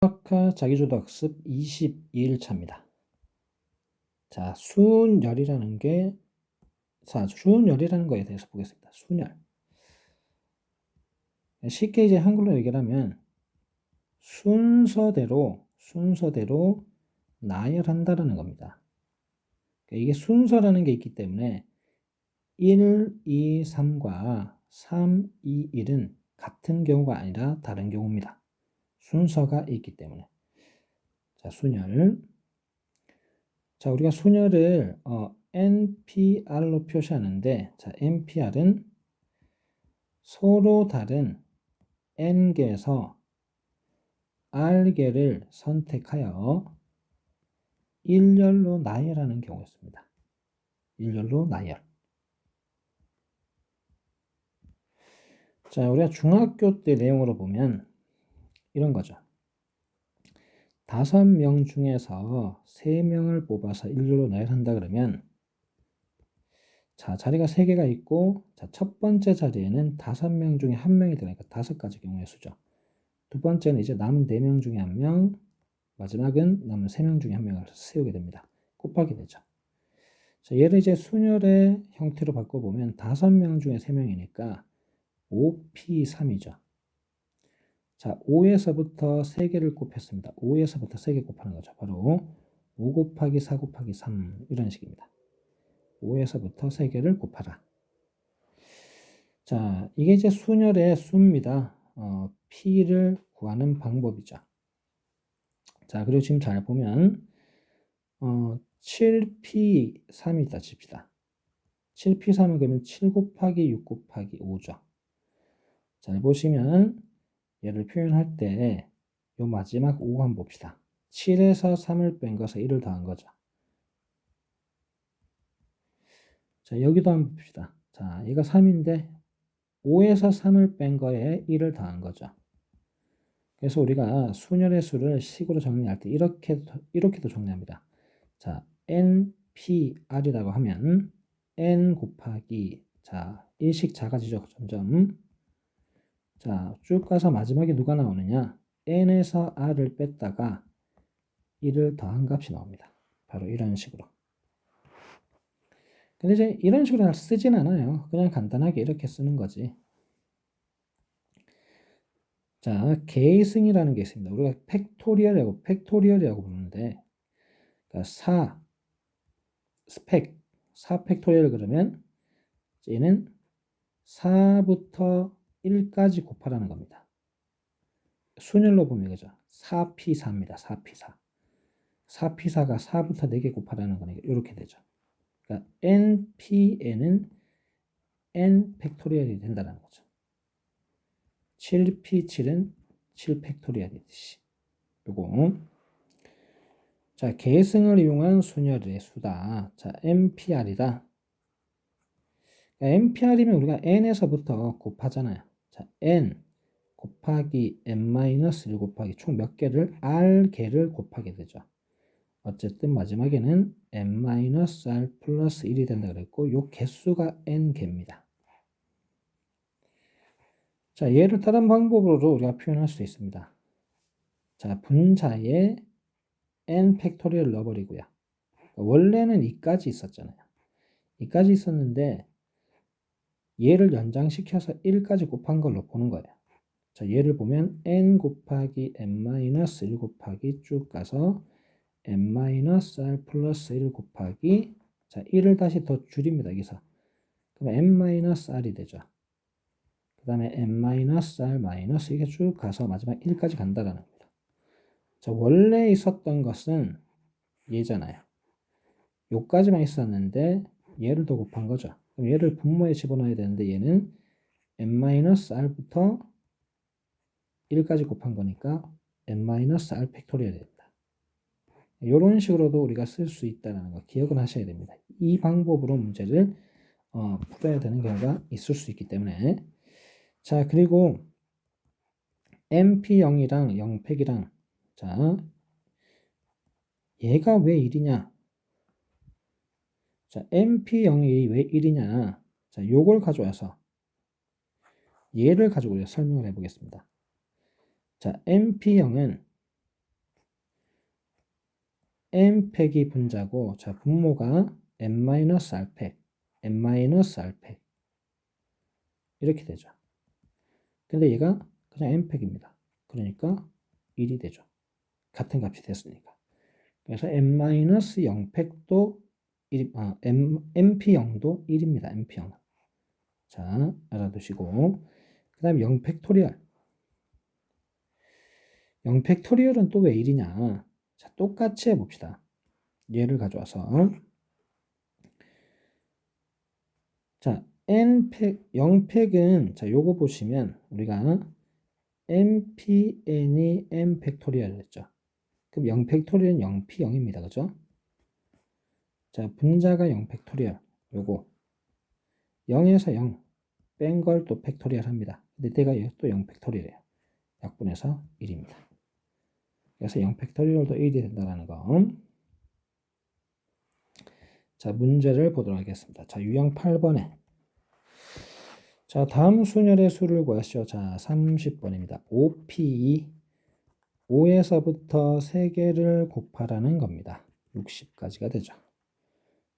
수학과 자기주도학습 22일차입니다. 자, 순열이라는 거에 대해서 보겠습니다. 순열. 쉽게 이제 한글로 얘기를 하면 순서대로 나열한다라는 겁니다. 그러니까 이게 순서라는 게 있기 때문에 1, 2, 3과 3, 2, 1은 같은 경우가 아니라 다른 경우입니다. 순서가 있기 때문에. 자, 순열. 자, 우리가 순열을 NPR로 표시하는데, 자, NPR은 서로 다른 N개에서 R개를 선택하여 일렬로 나열하는 경우였습니다. 일렬로 나열. 자, 우리가 중학교 때 내용으로 보면 이런 거죠. 5명 중에서 3명을 뽑아서 일렬로 나열한다 그러면, 자, 자리가 3개가 있고, 자, 첫 번째 자리에는 5명 중에 1명이 되니까 5가지 경우의 수죠. 두 번째는 이제 남은 4명 중에 1명, 마지막은 남은 3명 중에 1명을 세우게 됩니다. 곱하게 되죠. 자, 얘를 이제 순열의 형태로 바꿔보면 5명 중에 3명이니까 5P3이죠. 자, 5에서부터 3개를 곱했습니다. 5에서부터 3개 곱하는 거죠. 바로 5 곱하기 4 곱하기 3 이런 식입니다. 5에서부터 3개를 곱하라. 자, 이게 이제 순열의 수입니다. P를 구하는 방법이죠. 자, 그리고 지금 잘 보면 7P3이다 칩시다. 7P3은 그러면 7 곱하기 6 곱하기 5죠. 잘 보시면 얘를 표현할 때 요 마지막 5 한번 봅시다. 7에서 3을 뺀 것에 1을 더한 거죠. 자, 여기도 한번 봅시다. 자, 얘가 3인데 5에서 3을 뺀 거에 1을 더한 거죠. 그래서 우리가 순열의 수를 식으로 정리할 때 이렇게도 정리합니다. 자, NPR이라고 하면 N 곱하기, 자, 1씩 작아지죠. 점점. 자, 쭉 가서 마지막에 누가 나오느냐? N에서 R을 뺐다가 1을 더한 값이 나옵니다. 바로 이런 식으로. 근데 이제 이런 식으로 잘 쓰진 않아요. 그냥 간단하게 이렇게 쓰는 거지. 자, 계승이라는 게 있습니다. 우리가 팩토리얼이라고 부르는데, 그러니까 4 팩토리얼 그러면 얘는 4부터 1까지 곱하라는 겁니다. 순열로 보면 그죠? 4P4입니다. 4P4. 4P4가 4부터 4개 곱하라는 거니까 이렇게 되죠. 그러니까 NPN은 N 팩토리얼이 된다는 거죠. 7P7은 7 팩토리얼이듯이. 요거. 자, 계승을 이용한 순열의 수다. 자, NPR이다. NPR이면 우리가 N에서부터 곱하잖아요. 자, N 곱하기 N-1 곱하기 총 몇 개를? R개를 곱하게 되죠. 어쨌든 마지막에는 N-R 플러스 1이 된다 그랬고, 요 개수가 N개입니다. 자, 얘를 다른 방법으로도 우리가 표현할 수 있습니다. 자, 분자에 N 팩토리얼 넣어버리고요. 원래는 2까지 있었잖아요. 2까지 있었는데 얘를 연장시켜서 1까지 곱한 걸로 보는 거예요. 자, 얘를 보면 N 곱하기 N-1 곱하기 쭉 가서 N-R 플러스 1 곱하기, 자, 1을 다시 더 줄입니다. 여기서. 그럼 N-R이 되죠. 그 다음에 N-R 마이너스 이게 쭉 가서 마지막 1까지 간다라는 겁니다. 자, 원래 있었던 것은 얘잖아요. 요까지만 있었는데 얘를 더 곱한 거죠. 그럼 얘를 분모에 집어넣어야 되는데 얘는 N-R부터 1까지 곱한 거니까 N-R 팩토리얼이 됩니다. 이런 식으로도 우리가 쓸 수 있다는 거 기억은 하셔야 됩니다. 이 방법으로 문제를 풀어야 되는 경우가 있을 수 있기 때문에. 자, 그리고 MP0이랑 0팩이랑, 자, 얘가 왜 1이냐? 자, MP0이 왜 1이냐? 자, 요걸 가져와서 얘를 가지고 설명을 해보겠습니다. 자, MP0은 n 팩이 분자고, 자, 분모가 n-r 팩, n-r 팩. 이렇게 되죠. 근데 얘가 그냥 n 팩입니다. 그러니까 1이 되죠. 같은 값이 됐으니까. 그래서 n-0팩도 1, np0도 1입니다. np0. 자, 알아두시고. 그 다음에 0팩토리얼. 0팩토리얼은 또 왜 1이냐? 자, 똑같이 해봅시다. 얘를 가져와서. 자, n팩, 0팩은, 자, 요거 보시면, 우리가 npn이 n팩토리얼 했죠. 그럼 0팩토리얼은 0p0입니다. 그죠? 자, 분자가 0팩토리얼. 요거. 0에서 0. 뺀 걸 또 팩토리얼 합니다. 근데 내가 또 0팩토리얼이에요. 약분해서 1입니다. 그래서 0팩토리얼도 1이 된다는 거. 자, 문제를 보도록 하겠습니다. 자, 유형 8번에. 자, 다음 순열의 수를 구하시오. 자, 30번입니다. 5p 5에서부터 3개를 곱하라는 겁니다. 60까지가 되죠.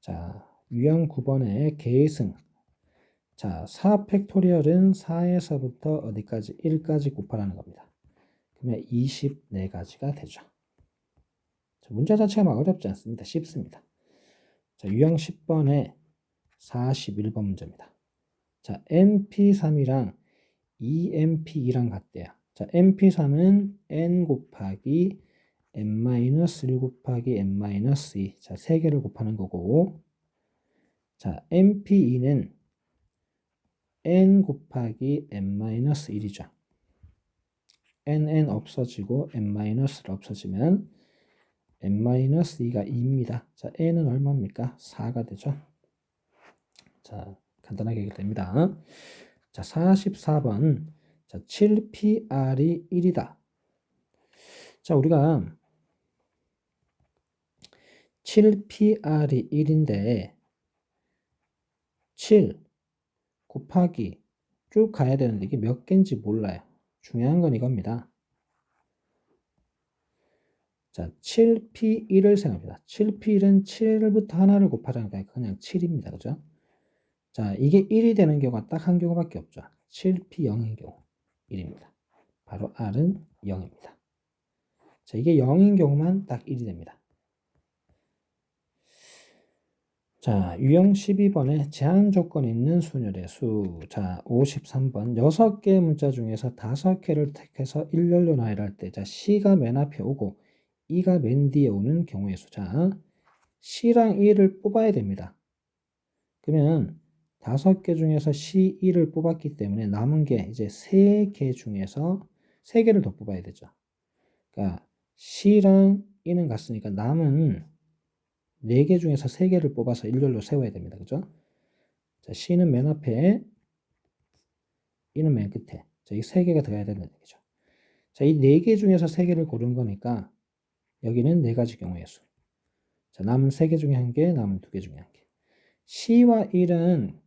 자, 유형 9번에 계승. 자, 4팩토리얼은 4에서부터 어디까지? 1까지 곱하라는 겁니다. 그러면 24가지가 되죠. 자, 문제 자체가 막 어렵지 않습니다. 쉽습니다. 자, 유형 10번에 41번 문제입니다. 자, np3이랑 2np2랑 같대요. 자, np3은 n 곱하기 n-1 곱하기 n-2. 자, 3개를 곱하는 거고. 자, np2는 n 곱하기 n-1이죠. nn 없어지고 n-를 없어지면 n-2가 2입니다. 자, n은 얼마입니까? 4가 되죠. 자, 간단하게 됩니다. 자, 44번. 자, 7PR이 1이다. 자, 우리가 7PR이 1인데 7 곱하기 쭉 가야 되는데 이게 몇 개인지 몰라요. 중요한 건 이겁니다. 자, 7P1을 생각합니다. 7P1은 7부터 하나를 곱하자는 거니까 그냥 7입니다. 그죠? 자, 이게 1이 되는 경우가 딱 한 경우밖에 없죠. 7P0인 경우 1입니다. 바로 R은 0입니다. 자, 이게 0인 경우만 딱 1이 됩니다. 자, 유형 12번에 제한 조건이 있는 순열의 수. 자, 53번. 6개의 문자 중에서 5개를 택해서 일렬로 나열할 때, 자, C가 맨 앞에 오고, E가 맨 뒤에 오는 경우의 수. 자, C랑 E를 뽑아야 됩니다. 그러면 5개 중에서 C, E를 뽑았기 때문에 남은 게 이제 3개 중에서 3개를 더 뽑아야 되죠. 그러니까 C랑 E는 같으니까 남은 4개 중에서 3개를 뽑아서 일렬로 세워야 됩니다. 그죠? 자, C는 맨 앞에, E는 맨 끝에. 자, 이 3개가 들어가야 된다는 얘기죠. 자, 이 4개 중에서 3개를 고른 거니까 여기는 4가지 경우의 수. 자, 남은 3개 중에 1개, 남은 2개 중에 1개. C와 1은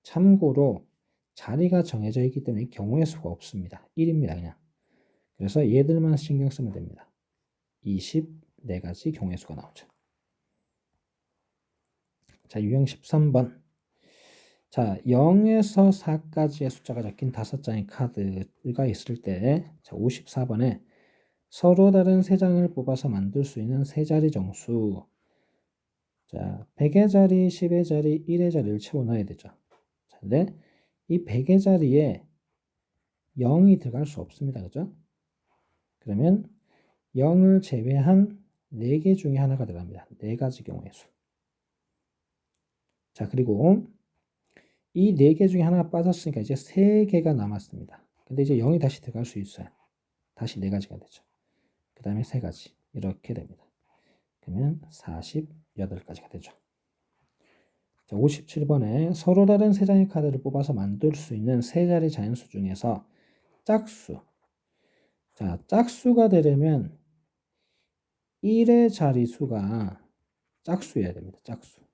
참고로 자리가 정해져 있기 때문에 경우의 수가 없습니다. 1입니다. 그냥. 그래서 얘들만 신경 쓰면 됩니다. 24가지 경우의 수가 나오죠. 자, 유형 13번. 자, 0에서 4까지의 숫자가 적힌 5장의 카드가 있을 때, 자, 54번에 서로 다른 3장을 뽑아서 만들 수 있는 3자리 정수. 자, 100의 자리, 10의 자리, 1의 자리를 채워 넣어야 되죠. 자, 근데 이 100의 자리에 0이 들어갈 수 없습니다. 그죠? 그러면 0을 제외한 4개 중에 하나가 들어갑니다. 4가지 경우의 수. 자, 그리고 이 4개 중에 하나가 빠졌으니까 이제 3개가 남았습니다. 근데 이제 0이 다시 들어갈 수 있어요. 다시 4가지가 되죠. 그 다음에 3가지. 이렇게 됩니다. 그러면 48가지가 되죠. 자, 57번에 서로 다른 3장의 카드를 뽑아서 만들 수 있는 3자리 자연수 중에서 짝수. 자, 짝수가 되려면 1의 자리수가 짝수여야 됩니다. 짝수.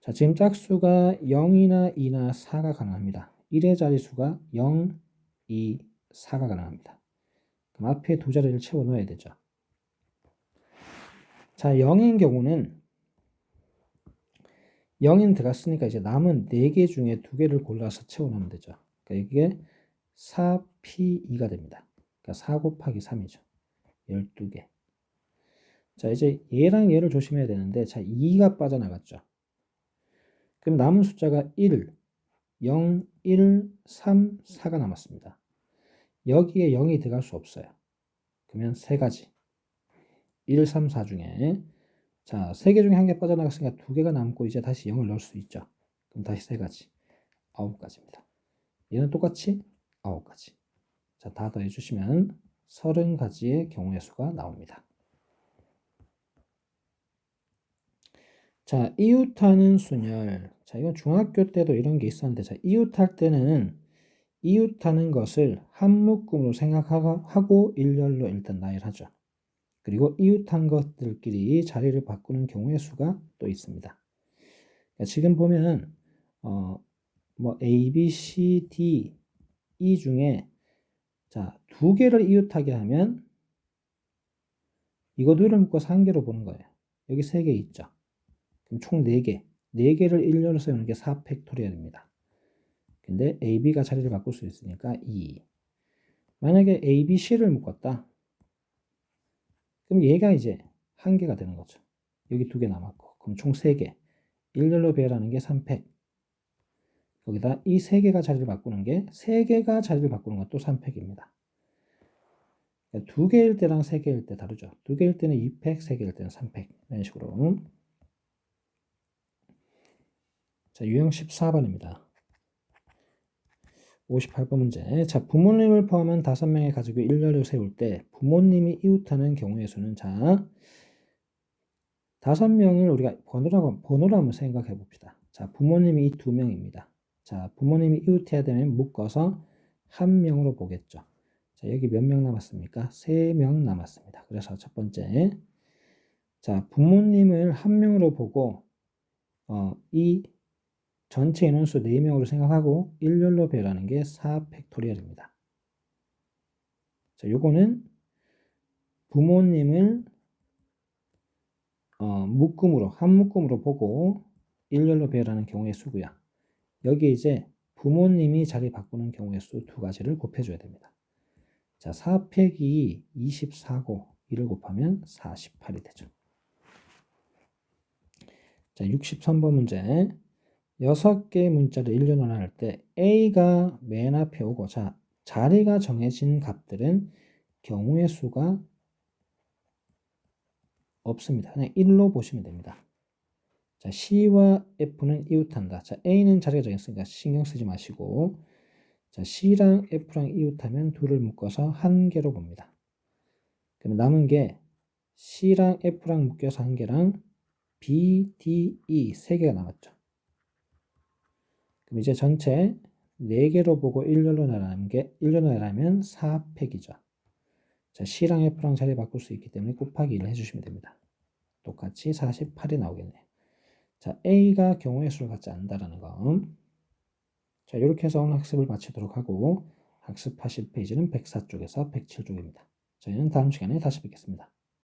자, 지금 짝수가 0이나 2나 4가 가능합니다. 1의 자리수가 0, 2, 4가 가능합니다. 그럼 앞에 두 자리를 채워 넣어야 되죠. 자, 0인 경우는 0인 들어갔으니까 이제 남은 4개 중에 2개를 골라서 채워 넣으면 되죠. 그러니까 이게 4P2가 됩니다. 그러니까 4 곱하기 3이죠. 12개. 자, 이제 얘랑 얘를 조심해야 되는데, 자, 2가 빠져나갔죠. 그럼 남은 숫자가 1, 0, 1, 3, 4가 남았습니다. 여기에 0이 들어갈 수 없어요. 그러면 세 가지. 1, 3, 4 중에 자, 3개 중에 1개 빠져나갔으니까 2개가 남고 이제 다시 0을 넣을 수 있죠. 그럼 다시 3가지. 9가지입니다. 얘는 똑같이 9가지. 자, 다 더해주시면 30가지의 경우의 수가 나옵니다. 자, 이웃하는 순열. 자, 이건 중학교 때도 이런 게 있었는데, 자, 이웃할 때는 이웃하는 것을 한 묶음으로 생각하고 일렬로 일단 나열하죠. 그리고 이웃한 것들끼리 자리를 바꾸는 경우의 수가 또 있습니다. 그러니까 지금 보면 뭐 A, B, C, D, E 중에 자, 2개를 이웃하게 하면 이거 둘을 묶어서 한 개로 보는 거예요. 여기 3개 있죠. 그럼 총 4개. 4개를 일렬로 세우는 게 4팩토리얼입니다. 근데 A, B가 자리를 바꿀 수 있으니까 2. 만약에 A, B, C를 묶었다. 그럼 얘가 이제 한 개가 되는 거죠. 여기 2개 남았고. 그럼 총 3개. 일렬로 배열하는 게 3팩. 거기다 이 3개가 자리를 바꾸는 게 3개가 자리를 바꾸는 것도 3팩입니다. 그러니까 2개일 때랑 3개일 때 다르죠. 2개일 때는 2팩, 3개일 때는 3팩. 이런 식으로. 자, 유형 14번입니다. 58번 문제. 자, 부모님을 포함한 5명의 가족이 일렬로 세울 때 부모님이 이웃하는 경우의 수는 자, 5명을 우리가 번호로 한번 생각해 봅시다. 자, 부모님이 이 2명입니다. 자, 부모님이 이웃해야 되면 묶어서 한 명으로 보겠죠. 자, 여기 몇 명 남았습니까? 3명 남았습니다. 그래서 첫 번째, 자, 부모님을 한 명으로 보고 이 전체 인원수 4명으로 생각하고 일렬로 배열하는 게 4팩토리얼입니다. 자, 요거는 부모님을 한 묶음으로 보고 일렬로 배열하는 경우의 수고요. 여기 이제 부모님이 자리 바꾸는 경우의 수 2가지를 곱해줘야 됩니다. 자, 4팩이 24고 1을 곱하면 48이 되죠. 자, 63번 문제. 6개의 문자를 일렬로 나눌 때 A가 맨 앞에 오고, 자, 자리가 정해진 값들은 경우의 수가 없습니다. 그냥 1로 보시면 됩니다. 자, C와 F는 이웃한다. 자, A는 자리가 정했으니까 신경 쓰지 마시고, 자, C랑 F랑 이웃하면 둘을 묶어서 한 개로 봅니다. 그럼 남은 게 C랑 F랑 묶여서 한 개랑 B, D, E 3개가 남았죠. 그럼 이제 전체 4개로 보고 일렬로 나누면 4팩이죠. 자, C랑 F랑 자리 바꿀 수 있기 때문에 곱하기 1을 해주시면 됩니다. 똑같이 48이 나오겠네요. 자, A가 경우의 수를 갖지 않는다라는 거. 자, 이렇게 해서 오늘 학습을 마치도록 하고, 학습하실 페이지는 104쪽에서 107쪽입니다. 저희는 다음 시간에 다시 뵙겠습니다.